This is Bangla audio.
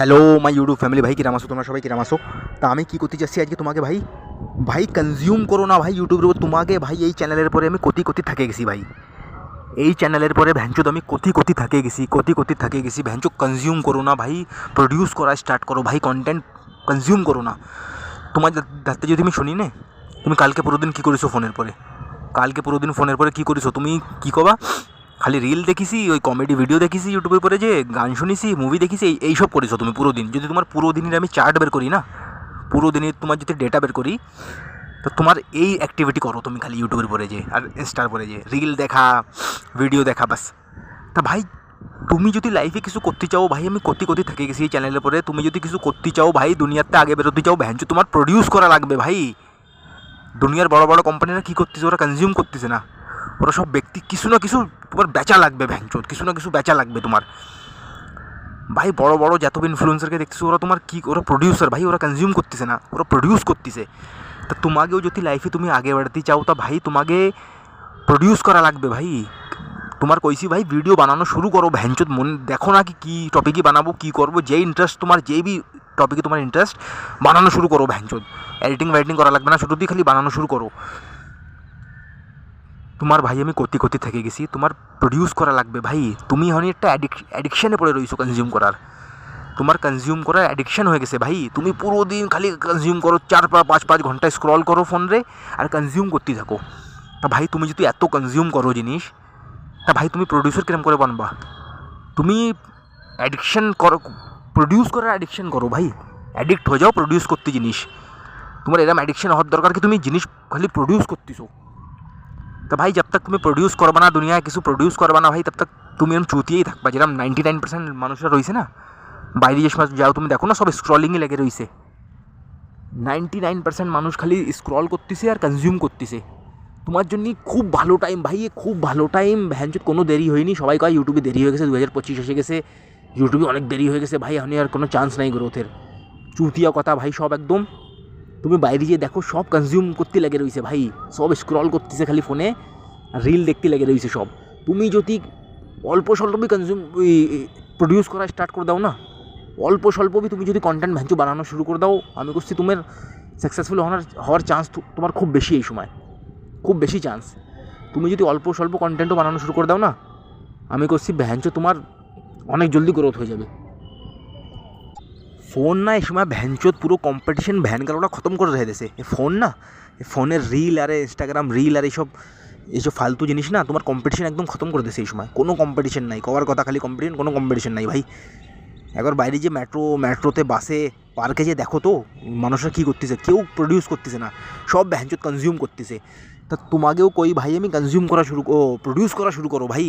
হ্যালো মাই ইউটিউব ফ্যামিলি, ভাই কিরাম আসো, তোমরা সবাই কিরাম আসো। তা আমি কী করতে চাচ্ছি আজকে তোমাকে ভাই ভাই কনজিউম করো না ভাই ইউটিউবের উপর। তোমাকে ভাই এই চ্যানেলের পরে আমি কতি থাকে গেছি ভাই, এই চ্যানেলের পরে ভ্যাঞ্চোদ আমি কতি থাকে গেছি ভ্যাঞ্চো। কনজিউম করো না ভাই, প্রডিউস করা স্টার্ট করো ভাই, কন্টেন্ট কনজিউম করো না। তোমার দাঁড়তে যদি আমি শুনি না, তুমি কালকে পুরো দিন কী করেছো ফোনের পরে, কালকে পুরো দিন ফোনের পরে কী করেছো তুমি, কী কবা খালি রিল দেখিছি, ওই কমেডি ভিডিও দেখিছি ইউটিউবের পরে, যে গান শুনিছি, মুভি দেখিছি, এইসব করেছো তুমি পুরো দিন। যদি তোমার পুরো দিনের আমি চার্ট বের করি না, পুরো দিনের তোমার যদি ডেটা বের করি, তো তোমার এই অ্যাক্টিভিটি করো তুমি খালি ইউটিউবের পরে যে আর ইনস্টার পরে যে রিল দেখা, ভিডিও দেখা, বাস। তা ভাই তুমি যদি লাইফে কিছু করতে চাও ভাই, আমি কতি থেকে গেছি এই চ্যানেলের পরে। তুমি যদি কিছু করতে চাও ভাই, দুনিয়াতে আগে বেরোতে চাও ভ্যাঞ্চো, তোমার প্রডিউস করা লাগবে ভাই। দুনিয়ার বড় বড় কোম্পানিরা কী করতেছে, ওরা কনজিউম করতেছে না, ওরা সব ব্যক্তি কিছু না কিছু তোমার বেচা লাগবে ভ্যাংচোদ, কিছু না কিছু বেচা লাগবে তোমার ভাই। বড় বড় যত ইনফ্লুয়েন্সারকে দেখতেছো, ওরা তোমার কি, ওরা প্রডিউসার ভাই, ওরা কনজিউম করতেছে না, ওরা প্রডিউস করতেছে। তা তোমাকেও যদি লাইফে তুমি আগে বাড়তে চাও, তা ভাই তোমাকে প্রডিউস করা লাগবে ভাই। তোমার কইছি ভাই, ভিডিও বানানো শুরু করো ভ্যাঞ্চোদ। মন দেখো না কি কী টপিকই বানাবো, কী করবো, যেই ইন্টারেস্ট তোমার, যেই বি টপিকে তোমার ইন্টারেস্ট, বানানো শুরু করো ভ্যাঞ্চোদ। এডিটিং ওয়েডিটিং করা লাগবে না, শুরুতেই খালি বানানো শুরু করো। তোমার ভাই আমি কতি থেকে গেছি, তোমার প্রডিউস করা লাগবে ভাই। তুমি হনি একটা অ্যাডিকশানে পড়ে রয়েছো কনজিউম করার, তোমার কনজিউম করার অ্যাডিকশান হয়ে গেছে ভাই। তুমি পুরো দিন খালি কনজিউম করো, 4-5 ঘন্টা স্ক্রল করো ফোন রে, আর কনজিউম করতে থাকো। তা ভাই তুমি যদি এত কনজিউম করো জিনিস, তা ভাই তুমি প্রডিউসার কিরম করে বানবা? তুমি অ্যাডিকশান করো, প্রডিউস করার অ্যাডিকশান করো ভাই, অ্যাডিক্ট হয়ে যাও প্রডিউস করতে জিনিস। তোমার এরম অ্যাডিকশান হওয়ার দরকার কি তুমি জিনিস খালি প্রডিউস করতেছো। তো ভাই जब तक তুমি প্রডিউস করবা না, দুনিয়ায় কিছু প্রডিউস করবা না ভাই, তব তক তুমি এরকম চুতিয়েই থাকবা। যেরকম 99% মানুষরা রয়েছে না, বাইরে যে সময় যাও তুমি দেখো না, সব স্ক্রলিংয়ে লেগে রয়েছে। 99% মানুষ খালি স্ক্রল করতেছে আর কনজিউম করতেছে। তোমার জন্য খুব ভালো টাইম ভাই, খুব ভালো টাইম ভ্যানচুত। কোনো দেরি হয়নি, সবাই কয় ইউটিউবে দেরি হয়ে গেছে, 2025 এসে গেছে, ইউটিউবে অনেক দেরি হয়ে গেছে ভাই, এখন আর কোনো চান্স নাই গ্রোথের। চুতিয়া কথা ভাই সব একদম। তুমি বাইরে গিয়ে দেখো, সব কনজিউম করতে লেগে রয়েছে ভাই, সব স্ক্রল করতেছে খালি ফোনে, আর রিল দেখতে লেগে রয়েছে সব। তুমি যদি অল্প স্বল্পই কনজিউম প্রডিউস করা স্টার্ট করে দাও না, অল্প স্বল্পই তুমি যদি কন্টেন্ট ভ্যাঞ্চু বানানো শুরু করে দাও, আমি করছি তোমার সাকসেসফুল হওয়ার চান্স তোমার খুব বেশি এই সময়, খুব বেশি চান্স। তুমি যদি অল্প স্বল্প কন্টেন্টও বানানো শুরু করে দাও না, আমি করছি ভ্যাঞ্চো তোমার অনেক জলদি গ্রোথ হয়ে যাবে। ফোন না এই সময় ভ্যানচোদ পুরো কম্পিটিশন ভ্যান গালোটা খতম করে রেখে দিয়েছে। এই ফোন না, এই ফোনের রিল আর ইনস্টাগ্রাম রিল আর এইসব ফালতু জিনিস না, তোমার কম্পিটিশন একদম খতম করে দিয়েছে এই সময়। কোনো কম্পিটিশন নাই, কবার কথা খালি কম্পিটিশন, কোনো কম্পিটিশন নাই ভাই। একবার বাইরে যে মেট্রোতে বাসে পার্কে যে দেখো তো মানুষরা কী করতেছে, কেউ প্রডিউস করতেছে না, সব ভ্যানচোদ কনজিউম করতেছে। তা তোমাকেও কই ভাই, আমি কনজিউম করা শুরু প্রডিউস করা শুরু করো ভাই।